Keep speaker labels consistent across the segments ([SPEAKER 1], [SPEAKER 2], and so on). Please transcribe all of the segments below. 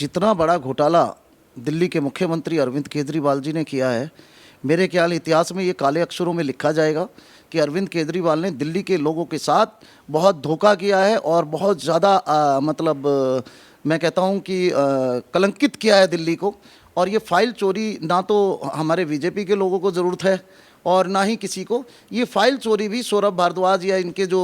[SPEAKER 1] जितना बड़ा घोटाला दिल्ली के मुख्यमंत्री अरविंद केजरीवाल जी ने किया है, मेरे ख्याल इतिहास में ये काले अक्षरों में लिखा जाएगा कि अरविंद केजरीवाल ने दिल्ली के लोगों के साथ बहुत धोखा किया है और बहुत ज़्यादा मैं कहता हूँ कि कलंकित किया है दिल्ली को। और ये फाइल चोरी ना तो हमारे बीजेपी के लोगों को ज़रूरत है और ना ही किसी को। ये फाइल चोरी भी सौरभ भारद्वाज या इनके जो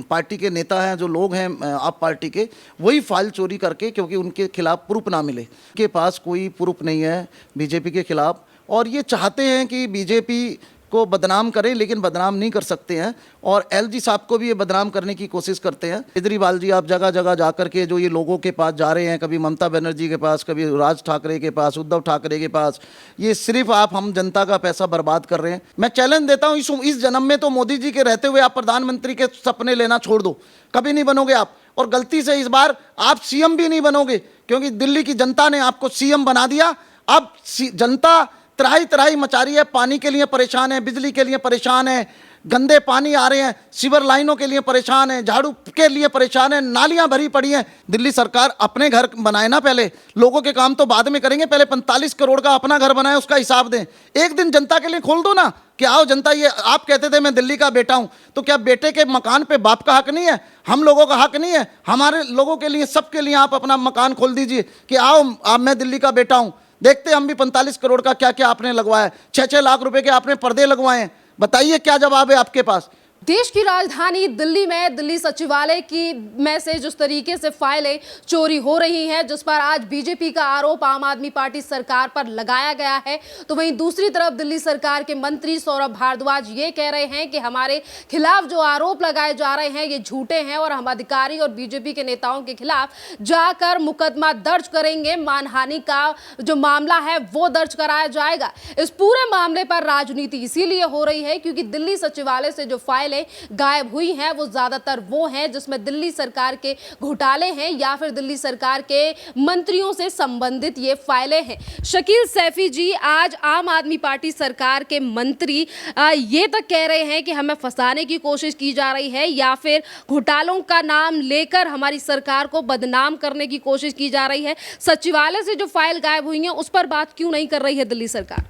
[SPEAKER 1] पार्टी के नेता हैं, जो लोग हैं आप पार्टी के, वही फाइल चोरी करके, क्योंकि उनके खिलाफ प्रूफ ना मिले, के पास कोई प्रूफ नहीं है बीजेपी के खिलाफ, और ये चाहते हैं कि बीजेपी को बदनाम करें लेकिन बदनाम नहीं कर सकते हैं। और एलजी साहब को भी ये बदनाम करने की कोशिश करते हैं। केजरीवाल जी आप जगह जगह जाकर के जो ये लोगों के पास जा रहे हैं, कभी ममता बनर्जी के पास, कभी राज ठाकरे के पास, उद्धव ठाकरे के पास, ये सिर्फ आप हम जनता का पैसा बर्बाद कर रहे हैं। मैं चैलेंज देता हूँ, इस जन्म में तो मोदी जी के रहते हुए आप प्रधानमंत्री के सपने लेना छोड़ दो, कभी नहीं बनोगे आप। और गलती से इस बार आप सीएम भी नहीं बनोगे, क्योंकि दिल्ली की जनता ने आपको सीएम बना दिया। अब जनता त्राही त्राही मचा रही है, पानी के लिए परेशान है, बिजली के लिए परेशान है, गंदे पानी आ रहे हैं, सीवर लाइनों के लिए परेशान है, झाड़ू के लिए परेशान है, नालियां भरी पड़ी हैं। दिल्ली सरकार अपने घर बनाए ना, पहले लोगों के काम तो बाद में करेंगे, पहले 45 करोड़ का अपना घर बनाए, उसका हिसाब दें। एक दिन जनता के लिए खोल दो ना कि आओ जनता, ये आप कहते थे मैं दिल्ली का बेटा हूं, तो क्या बेटे के मकान पे बाप का हक नहीं है? हम लोगों का हक नहीं है? हमारे लोगों के लिए, सबके लिए आप अपना मकान खोल दीजिए कि आओ आप, मैं दिल्ली का बेटा हूं। देखते हम भी 45 करोड़ का क्या क्या आपने लगवाया, 6-6 लाख रुपए के आपने पर्दे लगवाए हैं। बताइए क्या जवाब है आपके पास?
[SPEAKER 2] देश की राजधानी दिल्ली में दिल्ली सचिवालय की में से जिस तरीके से फाइलें चोरी हो रही हैं, जिस पर आज बीजेपी का आरोप आम आदमी पार्टी सरकार पर लगाया गया है, तो वहीं दूसरी तरफ दिल्ली सरकार के मंत्री सौरभ भारद्वाज ये कह रहे हैं कि हमारे खिलाफ जो आरोप लगाए जा रहे हैं ये झूठे हैं और हम अधिकारी और बीजेपी के नेताओं के खिलाफ जाकर मुकदमा दर्ज करेंगे, मानहानि का जो मामला है वो दर्ज कराया जाएगा। इस पूरे मामले पर राजनीति इसीलिए हो रही है क्योंकि दिल्ली सचिवालय से जो फाइल गायब हुई हैं वो ज्यादातर वो हैं जिसमें दिल्ली सरकार के घोटाले हैं या फिर दिल्ली सरकार के मंत्रियों से संबंधित ये फाइलें हैं। शकील सैफी जी, आज आम आदमी पार्टी सरकार के मंत्री ये तक कह रहे हैं कि हमें फंसाने की कोशिश की जा रही है या फिर घोटालों का नाम लेकर हमारी सरकार को बदनाम करने की कोशिश की जा रही है। सचिवालय से जो फाइल गायब हुई है उस पर बात क्यों नहीं कर रही है दिल्ली सरकार?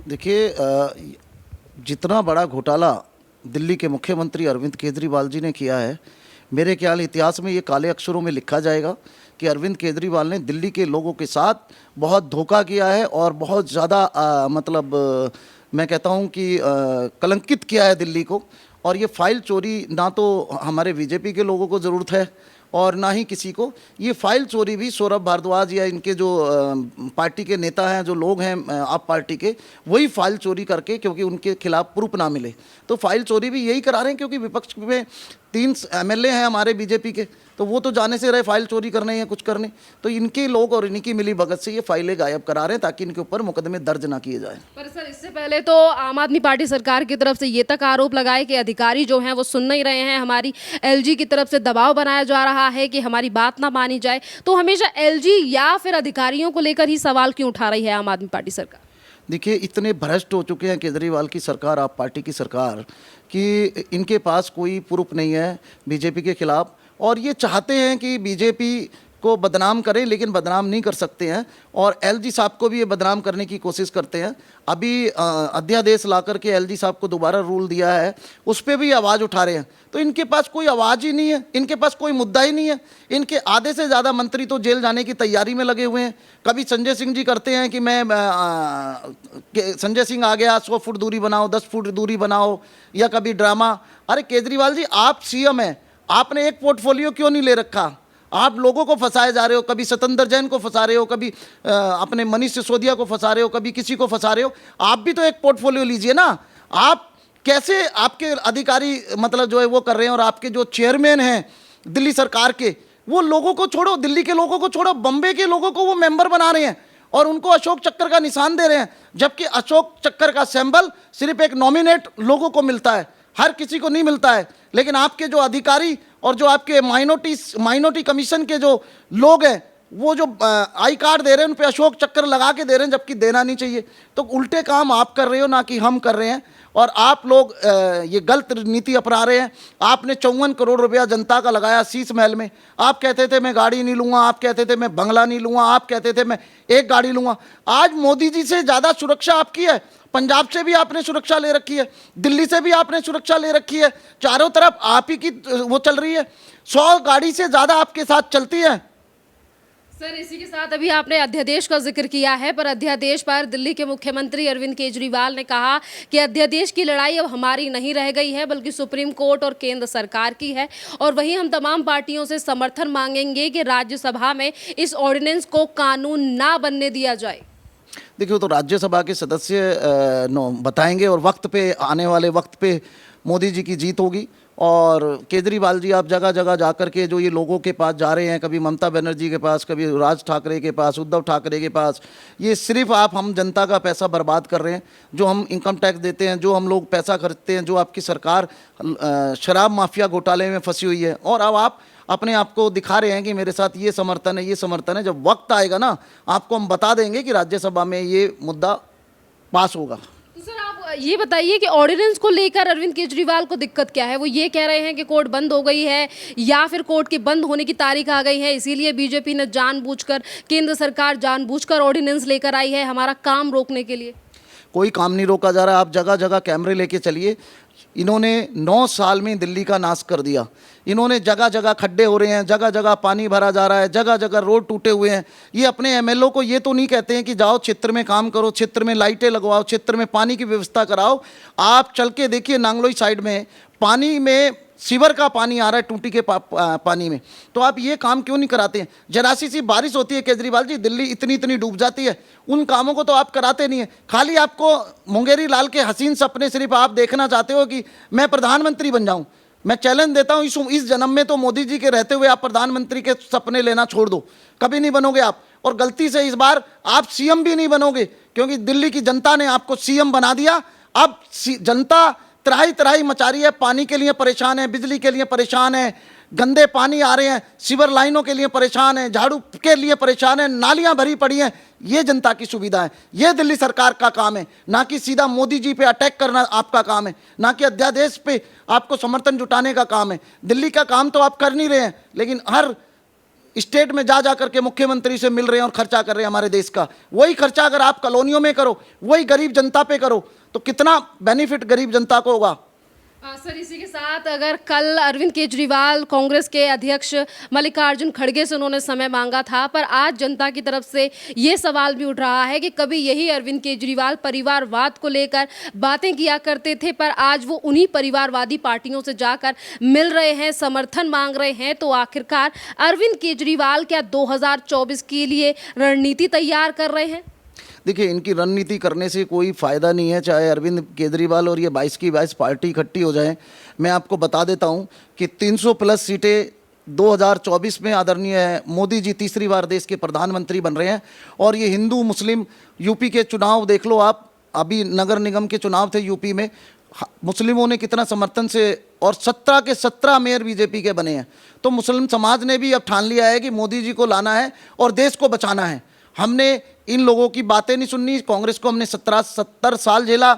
[SPEAKER 1] देखिए, जितना बड़ा घोटाला दिल्ली के मुख्यमंत्री अरविंद केजरीवाल जी ने किया है, मेरे ख्याल इतिहास में ये काले अक्षरों में लिखा जाएगा कि अरविंद केजरीवाल ने दिल्ली के लोगों के साथ बहुत धोखा किया है और बहुत ज़्यादा मैं कहता हूँ कि कलंकित किया है दिल्ली को। और ये फाइल चोरी ना तो हमारे बीजेपी के लोगों को ज़रूरत है और ना ही किसी को। ये फाइल चोरी भी सौरभ भारद्वाज या इनके जो पार्टी के नेता हैं, जो लोग हैं आप पार्टी के, वही फाइल चोरी करके, क्योंकि उनके खिलाफ प्रूफ ना मिले, तो फाइल चोरी भी यही करा रहे हैं। क्योंकि विपक्ष में 3 एमएलए हैं हमारे बीजेपी के, तो वो तो जाने से रहे फाइल चोरी करने या कुछ करने, तो इनके लोग और इनकी मिली भगत से ये फाइलें गायब करा रहे हैं ताकि इनके ऊपर मुकदमे दर्ज ना किए जाए।
[SPEAKER 2] पर सर, इससे पहले तो आम आदमी पार्टी सरकार की तरफ से ये तक आरोप लगाए कि अधिकारी जो हैं वो सुन नहीं रहे हैं, हमारी एलजी की तरफ से दबाव बनाया जा रहा है कि हमारी बात ना मानी जाए। तो हमेशा एलजी या फिर अधिकारियों को लेकर ही सवाल क्यों उठा रही है आम आदमी पार्टी सरकार?
[SPEAKER 1] देखिए, इतने भ्रष्ट हो चुके हैं केजरीवाल की सरकार, आप पार्टी की सरकार, कि इनके पास कोई प्रूफ नहीं है बीजेपी के खिलाफ, और ये चाहते हैं कि बीजेपी को बदनाम करें लेकिन बदनाम नहीं कर सकते हैं। और एलजी साहब को भी ये बदनाम करने की कोशिश करते हैं। अभी अध्यादेश ला करके एलजी साहब को दोबारा रूल दिया है, उस पर भी आवाज़ उठा रहे हैं। तो इनके पास कोई आवाज़ ही नहीं है, इनके पास कोई मुद्दा ही नहीं है। इनके आधे से ज़्यादा मंत्री तो जेल जाने की तैयारी में लगे हुए हैं। कभी संजय सिंह जी करते हैं कि संजय सिंह आ गया, 100 फुट दूरी बनाओ, 10 फुट दूरी बनाओ, या कभी ड्रामा। अरे केजरीवाल जी, आप सीएम हैं, आपने एक पोर्टफोलियो क्यों नहीं ले रखा? आप लोगों को फंसाए जा रहे हो, कभी सत्येंद्र जैन को फंसा रहे हो, कभी अपने मनीष सिसोदिया को फंसा रहे हो, कभी किसी को फंसा रहे हो। आप भी तो एक पोर्टफोलियो लीजिए ना। आप कैसे, आपके अधिकारी जो है वो कर रहे हैं, और आपके जो चेयरमैन हैं दिल्ली सरकार के, वो लोगों को छोड़ो, दिल्ली के लोगों को छोड़ो, बम्बे के लोगों को वो मेंबर बना रहे हैं और उनको अशोक चक्कर का निशान दे रहे हैं, जबकि अशोक चक्कर का सिंबल सिर्फ एक नॉमिनेट लोगों को मिलता है, हर किसी को नहीं मिलता है। लेकिन आपके जो अधिकारी और जो आपके माइनॉरिटी कमीशन के जो लोग हैं, वो जो आई कार्ड दे रहे हैं उन पे अशोक चक्कर लगा के दे रहे हैं, जबकि देना नहीं चाहिए। तो उल्टे काम आप कर रहे हो, ना कि हम कर रहे हैं। और आप लोग ये गलत नीति अपना रहे हैं। आपने 54 करोड़ रुपया जनता का लगाया शीश महल में। आप कहते थे मैं गाड़ी नहीं लूँगा, आप कहते थे मैं बंगला नहीं लूँगा, आप कहते थे मैं एक गाड़ी लूँगा। आज मोदी जी से ज़्यादा सुरक्षा आपकी है। पंजाब से भी आपने सुरक्षा ले रखी है, दिल्ली से भी आपने सुरक्षा ले रखी है, चारों तरफ आप ही की वो चल रही है। 100 गाड़ी से ज़्यादा आपके साथ चलती है।
[SPEAKER 2] सर, इसी के साथ अभी आपने अध्यादेश का जिक्र किया है, पर अध्यादेश पर दिल्ली के मुख्यमंत्री अरविंद केजरीवाल ने कहा कि अध्यादेश की लड़ाई अब हमारी नहीं रह गई है, बल्कि सुप्रीम कोर्ट और केंद्र सरकार की है। और वहीं हम तमाम पार्टियों से समर्थन मांगेंगे कि राज्यसभा में इस ऑर्डिनेंस को कानून ना बनने दिया जाए।
[SPEAKER 1] देखिए, तो राज्यसभा के सदस्य बताएंगे और वक्त पे, आने वाले वक्त पे मोदी जी की जीत होगी। और केजरीवाल जी आप जगह जगह जाकर के जो ये लोगों के पास जा रहे हैं, कभी ममता बनर्जी के पास, कभी राज ठाकरे के पास, उद्धव ठाकरे के पास, ये सिर्फ आप हम जनता का पैसा बर्बाद कर रहे हैं। जो हम इनकम टैक्स देते हैं, जो हम लोग पैसा खर्चते हैं, जो आपकी सरकार शराब माफिया घोटाले में फंसी हुई है, और अब आप अपने आप को दिखा रहे हैं कि मेरे साथ ये समर्थन है, ये समर्थन है। जब वक्त आएगा ना, आपको हम बता देंगे कि राज्यसभा में ये मुद्दा पास होगा।
[SPEAKER 2] तो सर, आप ये बताइए कि ऑर्डिनेंस को लेकर अरविंद केजरीवाल को दिक्कत क्या है? वो ये कह रहे हैं कि कोर्ट बंद हो गई है, या फिर कोर्ट के बंद होने की तारीख आ गई है, इसीलिए बीजेपी ने जानबूझकर, केंद्र सरकार जानबूझकर ऑर्डिनेंस लेकर आई है हमारा काम रोकने के लिए।
[SPEAKER 1] कोई काम नहीं रोका जा रहा। आप जगह जगह कैमरे लेके चलिए। इन्होंने 9 साल में दिल्ली का नाश कर दिया। इन्होंने जगह जगह खड्डे हो रहे हैं, जगह जगह पानी भरा जा रहा है, जगह जगह रोड टूटे हुए हैं। ये अपने एमएलओ को ये तो नहीं कहते हैं कि जाओ क्षेत्र में काम करो, क्षेत्र में लाइटें लगवाओ, क्षेत्र में पानी की व्यवस्था कराओ। आप चल के देखिए, नांगलोई साइड में पानी में सीवर का पानी आ रहा है, टूटी के पानी में। तो आप ये काम क्यों नहीं कराते हैं? जरा सी बारिश होती है केजरीवाल जी, दिल्ली इतनी इतनी डूब जाती है। उन कामों को तो आप कराते नहीं है। खाली आपको मुंगेरी लाल के हसीन सपने सिर्फ आप देखना चाहते हो कि मैं प्रधानमंत्री बन जाऊं। मैं चैलेंज देता हूं, इस जन्म में तो मोदी जी के रहते हुए आप प्रधानमंत्री के सपने लेना छोड़ दो, कभी नहीं बनोगे आप। और गलती से इस बार आप सीएम भी नहीं बनोगे, क्योंकि दिल्ली की जनता ने आपको सीएम बना दिया। अब जनता त्राही त्राही मचा रही है, पानी के लिए परेशान है, बिजली के लिए परेशान है, गंदे पानी आ रहे हैं, सीवर लाइनों के लिए परेशान है, झाड़ू के लिए परेशान है, नालियां भरी पड़ी हैं। ये जनता की सुविधा है, ये दिल्ली सरकार का काम है, ना कि सीधा मोदी जी पे अटैक करना आपका काम है, ना कि अध्यादेश पे आपको समर्थन जुटाने का काम है। दिल्ली का काम तो आप कर नहीं रहे हैं, लेकिन हर स्टेट में जा करके मुख्यमंत्री से मिल रहे हैं और खर्चा कर रहे हैं हमारे देश का। वही खर्चा अगर आप कॉलोनियों में करो, वही गरीब जनता पे करो, तो कितना बेनिफिट गरीब जनता को होगा।
[SPEAKER 2] सर, इसी के साथ अगर कल अरविंद केजरीवाल, कांग्रेस के अध्यक्ष मल्लिकार्जुन खड़गे से उन्होंने समय मांगा था, पर आज जनता की तरफ से ये सवाल भी उठ रहा है कि कभी यही अरविंद केजरीवाल परिवारवाद को लेकर बातें किया करते थे, पर आज वो उन्हीं परिवारवादी पार्टियों से जाकर मिल रहे हैं, समर्थन मांग रहे हैं। तो आखिरकार अरविंद केजरीवाल क्या 2024 के लिए रणनीति तैयार कर रहे हैं?
[SPEAKER 1] देखिए, इनकी रणनीति करने से कोई फ़ायदा नहीं है, चाहे अरविंद केजरीवाल और ये 22 की 22 पार्टी इकट्ठी हो जाए। मैं आपको बता देता हूं कि 300 प्लस सीटें 2024 में आदरणीय मोदी जी तीसरी बार देश के प्रधानमंत्री बन रहे हैं। और ये हिंदू मुस्लिम, यूपी के चुनाव देख लो आप, अभी नगर निगम के चुनाव थे यूपी में, मुस्लिमों ने कितना समर्थन से, और 17 के 17 मेयर बीजेपी के बने हैं। तो मुस्लिम समाज ने भी अब ठान लिया है कि मोदी जी को लाना है और देश को बचाना है। हमने इन लोगों की बातें नहीं सुननी। कांग्रेस को हमने 70 साल झेला,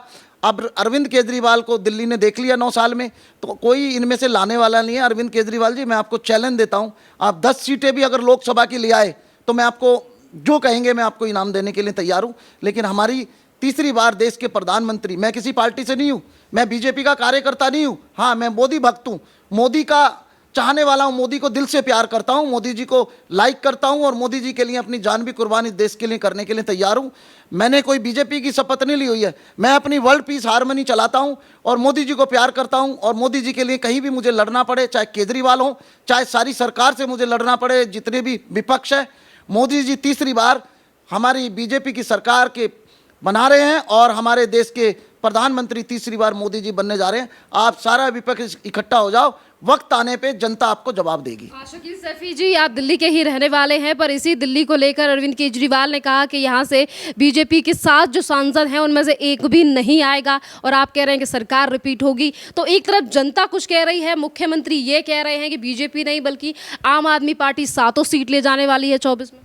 [SPEAKER 1] अब अरविंद केजरीवाल को दिल्ली ने देख लिया 9 साल में, तो कोई इनमें से लाने वाला नहीं है। अरविंद केजरीवाल जी, मैं आपको चैलेंज देता हूं, आप 10 सीटें भी अगर लोकसभा की ले आए तो मैं आपको जो कहेंगे मैं आपको इनाम देने के लिए तैयार हूं। लेकिन हमारी तीसरी बार देश के प्रधानमंत्री, मैं किसी पार्टी से नहीं हूं, मैं बीजेपी का कार्यकर्ता नहीं हूं, हाँ मैं मोदी भक्त हूं, मोदी का चाहने वाला हूं, मोदी को दिल से प्यार करता हूं, मोदी जी को लाइक करता हूं और मोदी जी के लिए अपनी जान भी कुर्बानी देश के लिए करने के लिए तैयार हूं। मैंने कोई बीजेपी की शपथ नहीं ली हुई है, मैं अपनी वर्ल्ड पीस हारमनी चलाता हूं और मोदी जी को प्यार करता हूं। और मोदी जी के लिए कहीं भी मुझे लड़ना पड़े, चाहे केजरीवाल हो, चाहे सारी सरकार से मुझे लड़ना पड़े, जितने भी विपक्ष है, मोदी जी तीसरी बार हमारी बीजेपी की सरकार के बना रहे हैं और हमारे देश के प्रधानमंत्री तीसरी बार मोदी जी बनने जा रहे हैं। आप सारा विपक्ष इकट्ठा हो जाओ, वक्त आने पे जनता आपको जवाब देगी।
[SPEAKER 2] शकील सैफी जी, आप दिल्ली के ही रहने वाले हैं, पर इसी दिल्ली को लेकर अरविंद केजरीवाल ने कहा कि यहाँ से बीजेपी के 7 जो सांसद हैं उनमें से एक भी नहीं आएगा, और आप कह रहे हैं कि सरकार रिपीट होगी। तो एक तरफ जनता कुछ कह रही है, मुख्यमंत्री ये कह रहे हैं कि बीजेपी नहीं बल्कि आम आदमी पार्टी 7 सीट ले जाने वाली है 24 में।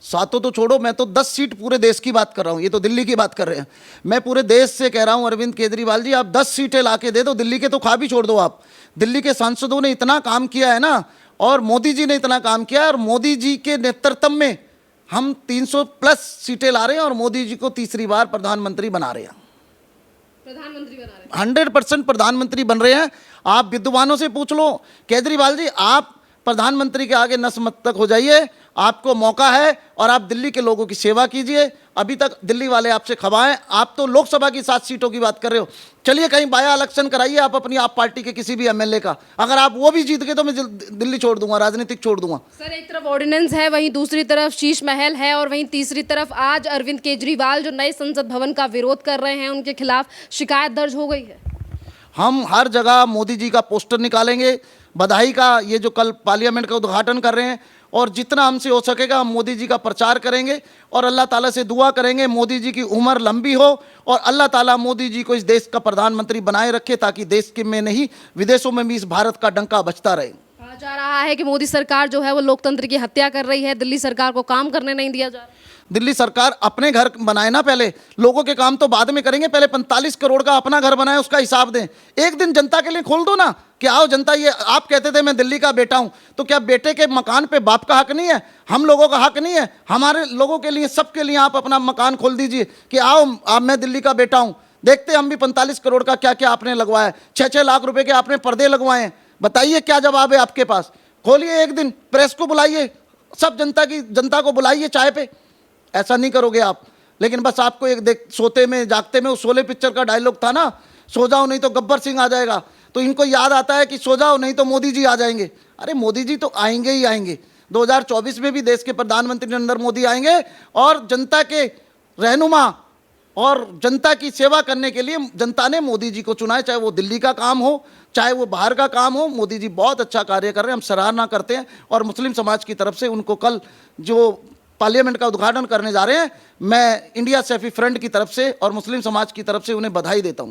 [SPEAKER 1] सातों तो छोड़ो, मैं तो 10 सीट पूरे देश की बात कर रहा हूँ, ये तो दिल्ली की बात कर रहे हैं। मैं पूरे देश से कह रहा हूँ अरविंद केजरीवाल जी, आप 10 सीटें लाके दे दो, दिल्ली के तो खा भी छोड़ दो आप। दिल्ली के सांसदों ने इतना काम किया है ना, और मोदी जी ने इतना काम किया है, और मोदी जी के नेतृत्व में हम 300 प्लस सीटें ला रहे हैं और मोदी जी को तीसरी बार प्रधानमंत्री बना रहे हैं।
[SPEAKER 2] प्रधानमंत्री बना रहे हैं
[SPEAKER 1] 100% प्रधानमंत्री बन रहे हैं। आप विद्वानों से पूछ लो, केजरीवाल जी आप प्रधानमंत्री के आगे नतमस्तक हो जाइए, आपको मौका है, और आप दिल्ली के लोगों की सेवा कीजिए। अभी तक दिल्ली वाले आपसे खवाएं, आप तो लोकसभा की 7 सीटों की बात कर रहे हो। चलिए कहीं बाया इलेक्शन कराइए आप अपनी, आप पार्टी के किसी भी एमएलए का, अगर आप वो भी जीत गए तो मैं दिल्ली छोड़ दूंगा, राजनीतिक छोड़ दूंगा।
[SPEAKER 2] सर, एक तरफ ऑर्डिनेंस है, वहीं दूसरी तरफ शीश महल है, और वहीं तीसरी तरफ आज अरविंद केजरीवाल जो नए संसद भवन का विरोध कर रहे हैं, उनके खिलाफ शिकायत दर्ज हो गई है।
[SPEAKER 1] हम हर जगह मोदी जी का पोस्टर निकालेंगे, बधाई का, ये जो कल पार्लियामेंट का उद्घाटन कर रहे हैं, और जितना हमसे हो सकेगा हम मोदी जी का प्रचार करेंगे, और अल्लाह ताला से दुआ करेंगे मोदी जी की उम्र लंबी हो, और अल्लाह ताला मोदी जी को इस देश का प्रधानमंत्री बनाए रखे, ताकि देश के में नहीं विदेशों में भी इस भारत का डंका बजता रहे।
[SPEAKER 2] कहा जा रहा है कि मोदी सरकार जो है वो लोकतंत्र की हत्या कर रही है, दिल्ली सरकार को काम करने नहीं दिया जा रहा।
[SPEAKER 1] दिल्ली सरकार अपने घर बनाए ना, पहले लोगों के काम तो बाद में करेंगे, पहले 45 करोड़ का अपना घर बनाए, उसका हिसाब दें। एक दिन जनता के लिए खोल दो ना, कि आओ जनता, ये आप कहते थे मैं दिल्ली का बेटा हूं, तो क्या बेटे के मकान पे बाप का हक नहीं है? हम लोगों का हक नहीं है? हमारे लोगों के लिए, सबके लिए आप अपना मकान खोल दीजिए कि आओ आप, मैं दिल्ली का बेटा हूं। देखते हम भी 45 करोड़ का क्या क्या आपने लगवाया, 6-6 लाख रुपए के आपने पर्दे लगवाए हैं। बताइए क्या जवाब है आपके पास? खोलिए एक दिन, प्रेस को बुलाइए, सब जनता को बुलाइए चाय पे। ऐसा नहीं करोगे आप, लेकिन बस आपको एक देख, सोते में जागते में, उस शोले पिक्चर का डायलॉग था ना, सो जाओ नहीं तो गब्बर सिंह आ जाएगा, तो इनको याद आता है कि सो जाओ नहीं तो मोदी जी आ जाएंगे। अरे मोदी जी तो आएंगे ही आएंगे, 2024 में भी देश के प्रधानमंत्री नरेंद्र मोदी आएंगे, और जनता के रहनुमा और जनता की सेवा करने के लिए जनता ने मोदी जी को चुना है, चाहे वो दिल्ली का काम हो, चाहे वो बाहर का काम हो। मोदी जी बहुत अच्छा कार्य कर रहे हैं, हम सराहना करते हैं, और मुस्लिम समाज की तरफ से उनको कल जो पार्लियामेंट का उद्घाटन करने जा रहे हैं, मैं इंडिया सैफी फ्रंट की तरफ से और मुस्लिम समाज की तरफ से उन्हें बधाई देता हूं।